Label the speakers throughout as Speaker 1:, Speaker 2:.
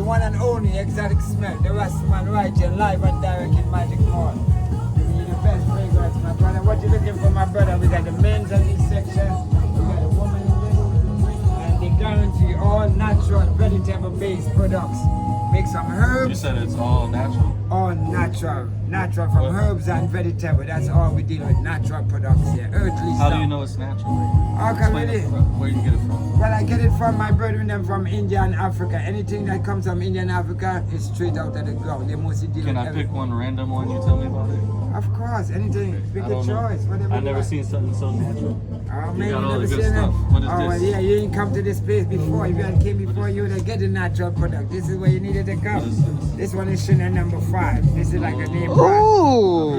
Speaker 1: the one and only exotic smell, the Rasta man right here, live and direct in Magic Mall. Giving you the best fragrance, my brother. What you looking for, my brother? We got the men's on this section, we got the woman in this, and they guarantee all natural, vegetable-based products. Make some herbs.
Speaker 2: You said it's all natural?
Speaker 1: All natural. Natural from herbs and vegetable. That's all we deal with. Natural products here. Earthly stuff.
Speaker 2: How do you know it's natural?
Speaker 1: How come it is?
Speaker 2: Where do you get it from?
Speaker 1: Well, I get it from my brethren them from India and Africa. Anything that comes from India and Africa is straight out of the ground. They mostly deal
Speaker 2: Can
Speaker 1: with
Speaker 2: I pick one random one? You tell me about it?
Speaker 1: Of course, anything. Pick a choice. Whatever.
Speaker 2: I've never seen something so natural.
Speaker 1: Oh,
Speaker 2: You
Speaker 1: man,
Speaker 2: got all
Speaker 1: never
Speaker 2: the good
Speaker 1: seen
Speaker 2: stuff.
Speaker 1: them.
Speaker 2: What is
Speaker 1: Oh, well,
Speaker 2: this?
Speaker 1: yeah, you ain't come to this place before. If you had came before, you would have get the natural product. This is where you needed to come.
Speaker 2: What is this?
Speaker 1: This one is Chanel number 5. This is like a name brand.
Speaker 3: Ooh.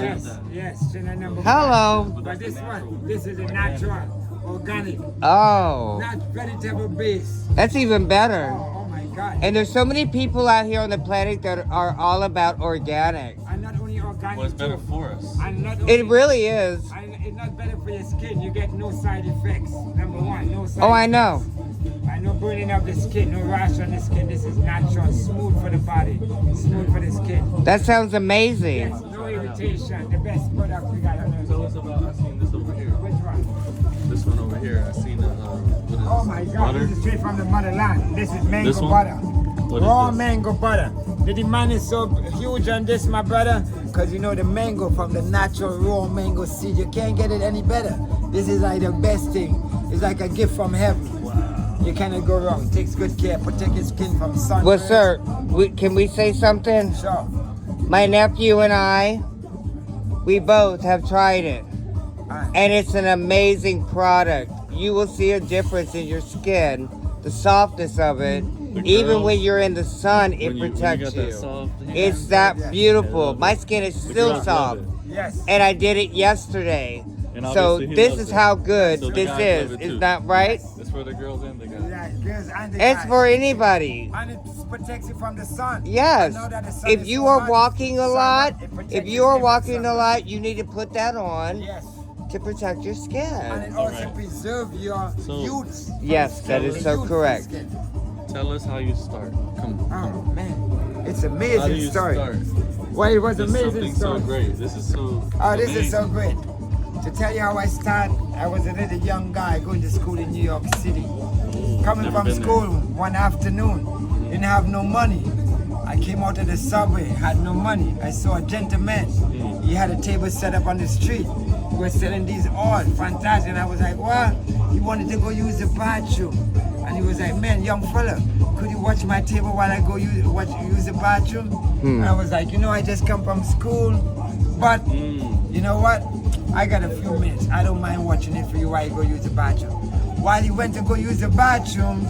Speaker 1: Yes, Chanel number 5.
Speaker 3: Hello.
Speaker 1: But this one, this is a natural, organic,
Speaker 3: Oh.
Speaker 1: not vegetable base.
Speaker 3: That's even better.
Speaker 1: Oh my God.
Speaker 3: And there's so many people out here on the planet that are all about organic.
Speaker 1: And not only organic.
Speaker 2: Well, it's better
Speaker 1: too.
Speaker 2: for us.
Speaker 1: And not only,
Speaker 3: It really is.
Speaker 1: and it's not better for your skin. You get no side effects. Number one, no side
Speaker 3: Oh, I
Speaker 1: effects.
Speaker 3: know.
Speaker 1: And no burning of the skin, no rash on the skin. This is natural, smooth for the body, smooth for the skin.
Speaker 3: That sounds amazing.
Speaker 1: Yes, no irritation. The best product we got on
Speaker 2: Tell
Speaker 1: earth.
Speaker 2: us about, I seen this over here.
Speaker 1: Which one?
Speaker 2: This one over here. I seen what is this?
Speaker 1: Oh my God,
Speaker 2: Butter?
Speaker 1: this is straight from the motherland. This is mango
Speaker 2: This one?
Speaker 1: butter.
Speaker 2: What is
Speaker 1: Raw
Speaker 2: this?
Speaker 1: mango butter. The demand is so huge on this, my brother, because you know the mango from the natural raw mango seed. You can't get it any better. This is like the best thing. It's like a gift from heaven. You cannot go wrong. Takes good care. Protect your skin from sun.
Speaker 3: Well, sir, can we say something?
Speaker 1: Sure.
Speaker 3: My nephew and I, we both have tried it. And it's an amazing product. You will see a difference in your skin, the softness of it. Even when you're in the sun, it protects you. It's that beautiful. My skin is still soft.
Speaker 1: Yes.
Speaker 3: And I did it yesterday.
Speaker 2: And
Speaker 3: So
Speaker 2: obviously he
Speaker 3: this
Speaker 2: loves
Speaker 3: is
Speaker 2: it.
Speaker 3: how good
Speaker 2: So the
Speaker 3: this
Speaker 2: guys
Speaker 3: is.
Speaker 2: love it
Speaker 3: Is
Speaker 2: too.
Speaker 3: that right?
Speaker 2: It's for the girls and the guys.
Speaker 1: Yeah, girls and the
Speaker 3: It's
Speaker 1: guys.
Speaker 3: for anybody.
Speaker 1: And it protects you from the sun.
Speaker 3: Yes.
Speaker 1: I know that the sun
Speaker 3: If
Speaker 1: is
Speaker 3: you
Speaker 1: so
Speaker 3: are
Speaker 1: hot,
Speaker 3: walking a
Speaker 1: sun,
Speaker 3: lot,
Speaker 1: it protects
Speaker 3: if
Speaker 1: your
Speaker 3: you are
Speaker 1: skin from
Speaker 3: walking
Speaker 1: sun.
Speaker 3: a lot, you need to put that on
Speaker 1: Yes.
Speaker 3: to protect your
Speaker 1: And
Speaker 3: skin.
Speaker 1: it also
Speaker 2: Alright.
Speaker 1: preserves your
Speaker 2: So-
Speaker 1: youth.
Speaker 3: Yes, that is so
Speaker 1: Youth
Speaker 3: correct.
Speaker 1: skin.
Speaker 2: Tell us how you start. Come on.
Speaker 1: Oh man, it's
Speaker 2: How do
Speaker 1: amazing
Speaker 2: you
Speaker 1: story.
Speaker 2: start?
Speaker 1: Well, it was
Speaker 2: This
Speaker 1: amazing
Speaker 2: something
Speaker 1: story.
Speaker 2: so great. This is so
Speaker 1: Oh, this is so
Speaker 2: amazing.
Speaker 1: great. To tell you how I started, I was a little young guy going to school in New York City. Coming
Speaker 2: never
Speaker 1: from
Speaker 2: been
Speaker 1: school one afternoon, didn't have no money. I came out of the subway, had no money. I saw a gentleman. He had a table set up on the street. He was selling these oil, fantastic. And I was like, what? He wanted to go use the bathroom. And he was like, man, young fella, could you watch my table while I go use the bathroom? And I was like, you know, I just come from school, but you know what? I got a few minutes. I don't mind watching it for you while you go use the bathroom. While he went to go use the bathroom,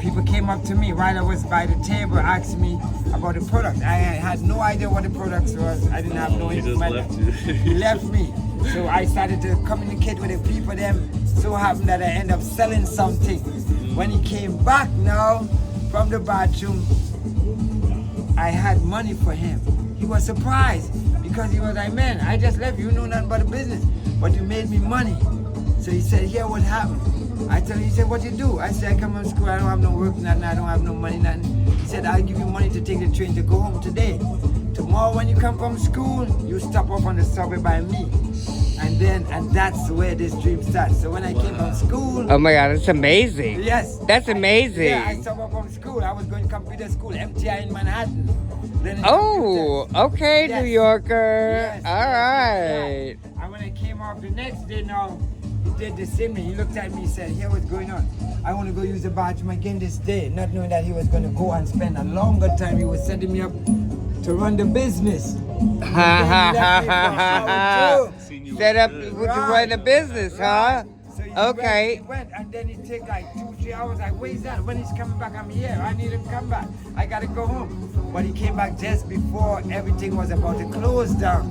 Speaker 1: people came up to me while I was by the table, asked me about the product. I had no idea what the product was. I didn't have no
Speaker 2: He just
Speaker 1: information.
Speaker 2: left you.
Speaker 1: He left me. So I started to communicate with the people. Them so happened that I ended up selling something. When he came back now from the bathroom, I had money for him. He was surprised because he was like, man, I just left you, know nothing about the business, but you made me money. So he said, here what happened. I told him, he said, what you do? I said, I come from school, I don't have no work, nothing, I don't have no money, nothing. He said, I'll give you money to take the train to go home today. Tomorrow when you come from school, you stop off on the subway by me. And that's where this dream starts. So when I came from school,
Speaker 3: Oh my God, it's amazing.
Speaker 1: yes.
Speaker 3: That's amazing.
Speaker 1: Yeah, I stopped off from school. I was going to computer school, MTI in Manhattan. Then in
Speaker 3: Oh, okay,
Speaker 1: Yes.
Speaker 3: New Yorker.
Speaker 1: Yes,
Speaker 3: All
Speaker 1: yes,
Speaker 3: right.
Speaker 1: yeah. And when I came off the next day now, he did the same thing. He looked at me and said, here what's going on. I want to go use the bathroom again this day, not knowing that he was going to go and spend a longer time. He was setting me up to run the business.
Speaker 3: Ha ha ha ha ha.
Speaker 2: Seen you
Speaker 3: Set up
Speaker 2: good.
Speaker 3: to run the business, huh?
Speaker 1: So he
Speaker 3: Okay.
Speaker 1: went, and then it take like 2-3 hours. Like, where's that? When he's coming back, I'm here. I need him to come back. I gotta go home. But he came back just before everything was about to close down.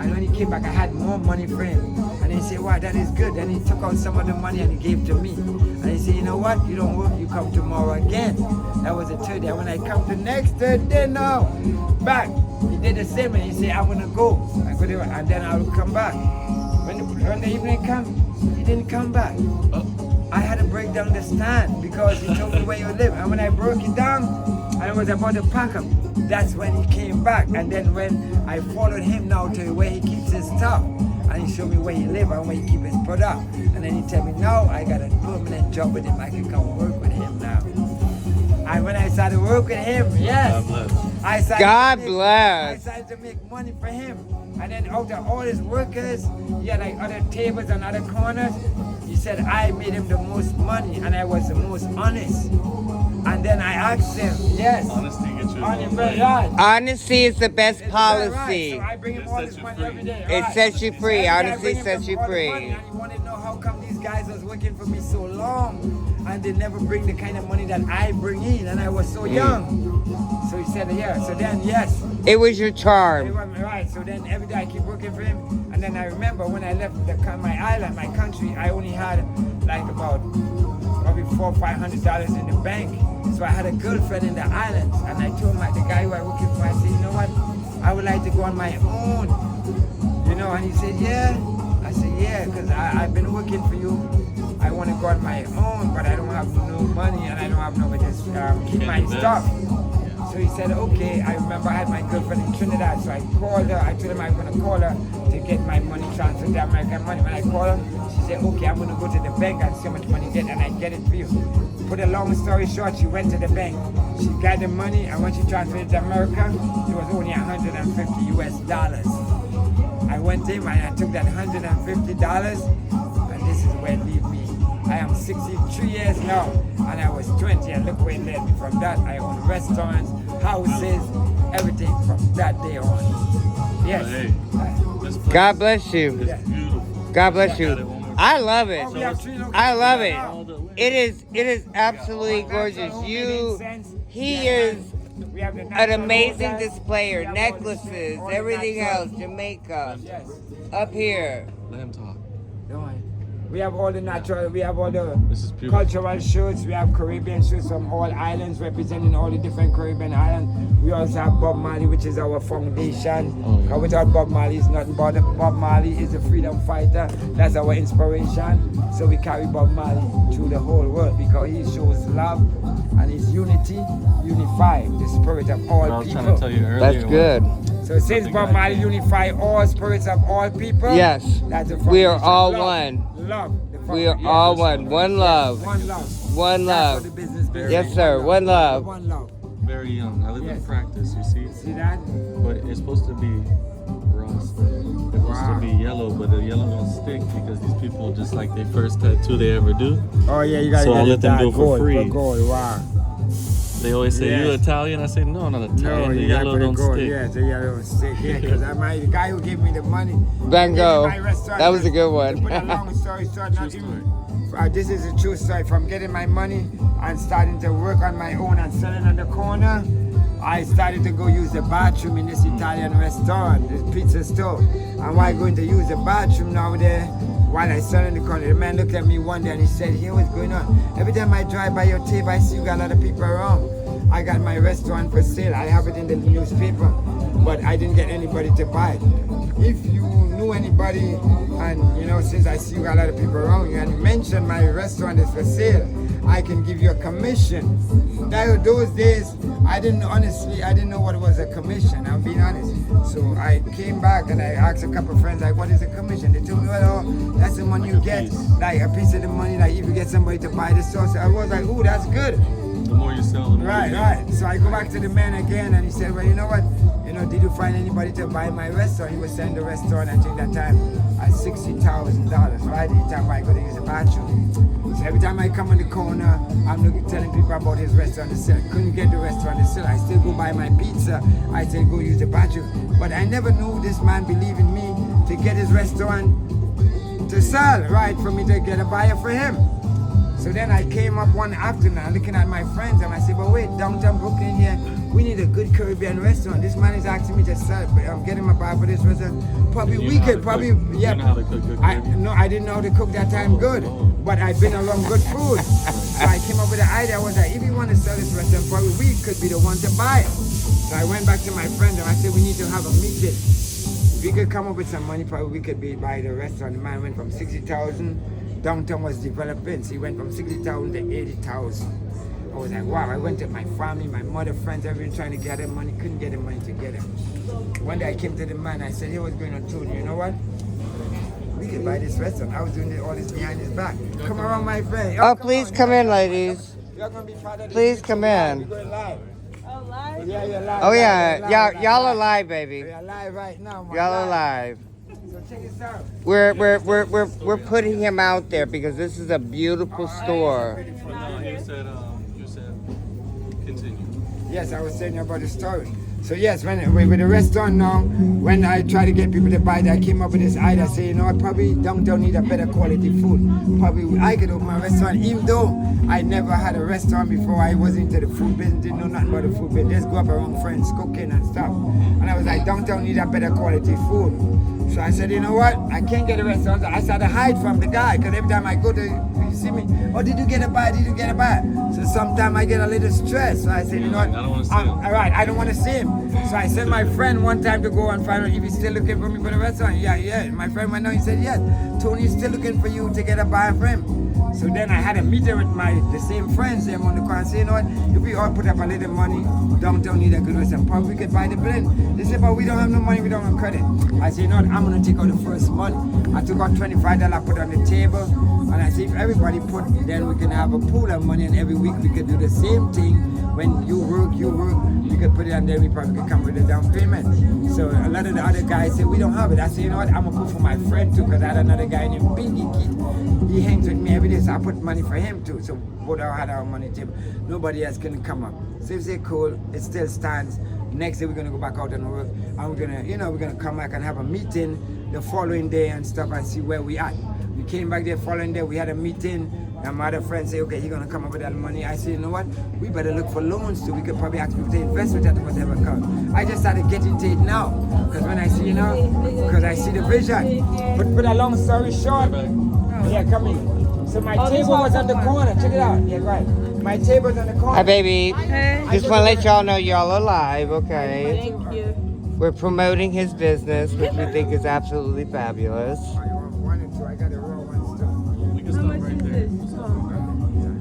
Speaker 1: And when he came back, I had more money for him. And he said, wow, that is good. Then he took out some of the money and he gave to me. And he said, you know what? You don't work, you come tomorrow again. That was the third day. And when I come the next third day now, back, he did the same. And he said, I'm gonna go. I go there, and then I'll come back. When the evening come, he didn't come back. I had to break down the stand because he told me where you live. And when I broke it down, and I was about to pack up. That's when he came back. And then when I followed him now to where he keeps his stuff, and he showed me where he live and where he keep his product. And then he tell me, now I got a permanent job with him. I can come work with him now. And when I started work with him, yes,
Speaker 3: God bless.
Speaker 1: I started to make money for him. And then out of all his workers, he had like other tables and other corners. He said I made him the most money and I was the most honest. And then I asked him, yes.
Speaker 2: Honesty gets you
Speaker 1: Honest,
Speaker 2: a long way.
Speaker 1: right.
Speaker 3: Honesty is the best
Speaker 1: Is that right?
Speaker 3: policy.
Speaker 1: So I bring him all this money every day.
Speaker 3: It
Speaker 1: right.
Speaker 3: sets you free.
Speaker 1: Every day I
Speaker 3: Honesty
Speaker 1: bring him
Speaker 3: sets you
Speaker 1: all the
Speaker 3: free.
Speaker 1: money, and he wanted to know how come these guys was working for me so long and they never bring the kind of money that I bring in, and I was so young. So he said, yeah. So then, yes.
Speaker 3: It was your
Speaker 1: It
Speaker 3: charm.
Speaker 1: was right. So then every day I keep working for him. And then I remember when I left my island, my country, I only had like about probably $400 or $500 in the bank. So I had a girlfriend in the islands. And I told the guy who I was working for, I said, you know what? I would like to go on my own. You know, and he said, yeah. I said, yeah, because I've been working for you. I want to go on my own, but I don't have no money and I don't have nobody to keep my stuff. So he said, okay. I remember I had my girlfriend in Trinidad, so I called her. I told him I was going to call her to get my money transferred to American money. When I called her, she said, okay, I'm going to go to the bank and see how much money you get, and I get it for you. Put a long story short, she went to the bank. She got the money, and when she transferred it to America, it was only $150 US. I went in and I took that $150, and this is where it leave me. I am 63 years now, and I was 20, and look where it led me. From that, I own restaurants, houses, everything from that day on. Yes.
Speaker 2: Hey, this place
Speaker 3: God bless you.
Speaker 2: is beautiful.
Speaker 3: God bless
Speaker 2: Got
Speaker 3: you.
Speaker 2: it one more
Speaker 3: I love it.
Speaker 1: Oh, we have 3 locations
Speaker 3: I love
Speaker 1: now.
Speaker 3: it. It is absolutely gorgeous. He is
Speaker 1: We have the
Speaker 3: an
Speaker 1: natural
Speaker 3: amazing
Speaker 1: roses.
Speaker 3: displayer.
Speaker 1: We have
Speaker 3: Necklaces,
Speaker 1: all the
Speaker 3: everything
Speaker 1: natural-
Speaker 3: else. Jamaica.
Speaker 1: Yes.
Speaker 3: Up here.
Speaker 2: Let him talk.
Speaker 1: Don't worry. We have all the natural, we have all the
Speaker 2: This is beautiful.
Speaker 1: cultural shirts, we have Caribbean shirts from all islands representing all the different Caribbean islands. We also have Bob Marley, which is our foundation.
Speaker 2: Oh, yeah.
Speaker 1: Because without Bob Marley, it's nothing but Bob Marley is a freedom fighter. That's our inspiration. So we carry Bob Marley through the whole world because he shows love and his unity, unified the spirit of all
Speaker 2: What I was
Speaker 1: people.
Speaker 2: trying to tell you earlier.
Speaker 3: That's good.
Speaker 1: So since
Speaker 2: Something
Speaker 1: Bob
Speaker 2: like
Speaker 1: Marley
Speaker 2: that.
Speaker 1: unify all spirits of all people,
Speaker 3: Yes.
Speaker 1: that's the
Speaker 3: We are
Speaker 1: foundation.
Speaker 3: all
Speaker 1: Love.
Speaker 3: one.
Speaker 1: Love. The
Speaker 3: We are
Speaker 1: foundation.
Speaker 3: all one. One love.
Speaker 1: One love.
Speaker 3: One
Speaker 1: That's
Speaker 3: love.
Speaker 1: what the business is.
Speaker 3: Yes, sir. One love.
Speaker 1: One love.
Speaker 2: Very young. I live
Speaker 1: Yes.
Speaker 2: in practice, you see?
Speaker 1: See that?
Speaker 2: But it's supposed to be Rasta. It's supposed
Speaker 1: Wow.
Speaker 2: to be yellow, but the yellow don't stick because these people just like their first tattoo they ever do.
Speaker 1: Oh yeah, you gotta
Speaker 2: So
Speaker 1: get
Speaker 2: I let them
Speaker 1: that
Speaker 2: do it for
Speaker 1: gold,
Speaker 2: free.
Speaker 1: Gold. Wow.
Speaker 2: They always say, you
Speaker 1: Yes.
Speaker 2: Italian? I say, no, I'm not Italian.
Speaker 1: No,
Speaker 2: the
Speaker 1: you gotta
Speaker 2: yellow
Speaker 1: put the
Speaker 2: don't
Speaker 1: gold.
Speaker 2: stick.
Speaker 1: Yeah, the yellow don't stick. Yeah, because the guy who gave me the money.
Speaker 3: Van Gogh.
Speaker 1: my restaurant,
Speaker 3: That was a good
Speaker 1: To
Speaker 3: one.
Speaker 1: put a long story short, not
Speaker 2: True
Speaker 1: even. This is a true story. From getting my money and starting to work on my own and selling on the corner, I started to go use the bathroom in this Italian restaurant, this pizza store. And while going to use the bathroom now there, while I sat in the corner, the man looked at me one day and he said, here what's going on? Every time I drive by your table, I see you got a lot of people around. I got my restaurant for sale. I have it in the newspaper, but I didn't get anybody to buy it. If you knew anybody, and you know, since I see you got a lot of people around you, and you mentioned my restaurant is for sale, I can give you a commission. Now, those days, I didn't know what was a commission, I'm being honest. So I came back and I asked a couple of friends, like, what is a commission? They told me, well, that's the money you get, like a piece of the money, like if you get somebody to buy the store. So I was like, ooh, that's good.
Speaker 2: The more you sell, the more you
Speaker 1: Right,
Speaker 2: get.
Speaker 1: right. So I go back to the man again and he said, well, you know what? You know, did you find anybody to buy my restaurant? He was selling the restaurant, I think that time, at $60,000, right? The time I go to use the bathroom. So every time I come on the corner, I'm telling people about his restaurant to sell. Couldn't get the restaurant to sell. I still go buy my pizza. I still go use the bathroom. But I never knew this man believed in me to get his restaurant to sell, right? For me to get a buyer for him. So then I came up one afternoon looking at my friends and I said, but wait, downtown Brooklyn here, we need a good Caribbean restaurant. This man is asking me to sell, get him a buyer for this restaurant. Probably
Speaker 2: You
Speaker 1: we
Speaker 2: know how
Speaker 1: could,
Speaker 2: to
Speaker 1: probably,
Speaker 2: cook.
Speaker 1: yeah.
Speaker 2: You know how to cook good Caribbean?
Speaker 1: No, I didn't know how to cook that time good, but I've been along good food. So I came up with the idea, I was like, if you want to sell this restaurant, probably we could be the one to buy it. So I went back to my friend and I said, we need to have a meeting. If we could come up with some money, probably we could buy the restaurant. The man went from 60,000. Downtown was developing, so he went from 60,000 to 80,000. I was like, wow. I went to my family, my mother, friends, everyone trying to get them money, couldn't get the money together. One day I came to the man, I said, hey, what's going on, Tony? You know what? We could buy this restaurant. I was doing all this behind his back. Come around, my friend.
Speaker 3: Oh, please come in, ladies.
Speaker 1: You're gonna be part of this.
Speaker 3: Please come in.
Speaker 1: We're going live.
Speaker 4: Oh, live?
Speaker 1: Yeah, you're live.
Speaker 3: Oh yeah,
Speaker 1: live,
Speaker 3: y'all are live, baby.
Speaker 1: We're live right now. Man.
Speaker 3: Y'all are live.
Speaker 1: So check this out.
Speaker 3: We're putting him out there because this is a beautiful store.
Speaker 2: No, you said continue.
Speaker 1: Yes, I was telling you about the story. So yes, when with the restaurant now, when I try to get people to buy that, I came up with this idea. I say, you know what, probably downtown need a better quality food. Probably I could open my restaurant, even though I never had a restaurant before. I wasn't into the food business, didn't know nothing about the food business. Just go up around friends, cooking and stuff. And I was like, downtown need a better quality food. So I said, you know what, I can't get a restaurant. I started to hide from the guy, because every time I go to, you see me, oh, did you get a buy? Did you get a buy? So sometimes I get a little stressed. So I said, you know what,
Speaker 2: I don't want to see him.
Speaker 1: all right, I don't want to see him. So I sent my friend one time to go and find out if he's still looking for me for the restaurant. Yeah. My friend went down, he said, yes, Tony's still looking for you to get a buy for him. So then I had a meeting with the same friends them on the car and say, you know what, if we all put up a little money, downtown need a good restaurant, probably we could buy the building. They said, but we don't have no money, we don't have credit. I said, you know what, I'm going to take out the first money. I took out $25, put on the table, and I said, if everybody put, then we can have a pool of money, and every week we could do the same thing. When you work, we could put it on there, we probably could come with a down payment. So a lot of the other guys say, we don't have it. I said, you know what, I'm going to put for my friend too, because I had another guy named Bingy Keith. He hangs with me every day, so I put money for him too. So both of us had our money table. Nobody else can come up. So if they cool, it still stands. Next day we're gonna go back out and work, and we're gonna come back and have a meeting the following day and stuff and see where we at. We came back the following day, we had a meeting, and my other friend said, okay, you're gonna come up with that money. I said, you know what, we better look for loans too. We could probably ask people to invest with that or whatever comes. I just started getting to it now, because when I see, because I see the vision. But put a long story short, yeah, come in. So my table was on the corner, check it out. Yeah, right. My table's on the corner.
Speaker 3: Hi, baby.
Speaker 4: Hey.
Speaker 3: Just want to let y'all know y'all are live, okay?
Speaker 4: Thank you.
Speaker 3: We're promoting his business, which we think is absolutely fabulous.
Speaker 1: I want one and two, I got the raw ones too.
Speaker 2: We can
Speaker 4: How
Speaker 2: stop
Speaker 4: much
Speaker 2: right
Speaker 4: is
Speaker 2: there.
Speaker 4: this?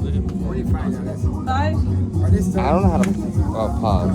Speaker 2: Look at me.
Speaker 1: $45.
Speaker 4: Five?
Speaker 1: Oh, this
Speaker 3: I don't know how to pause.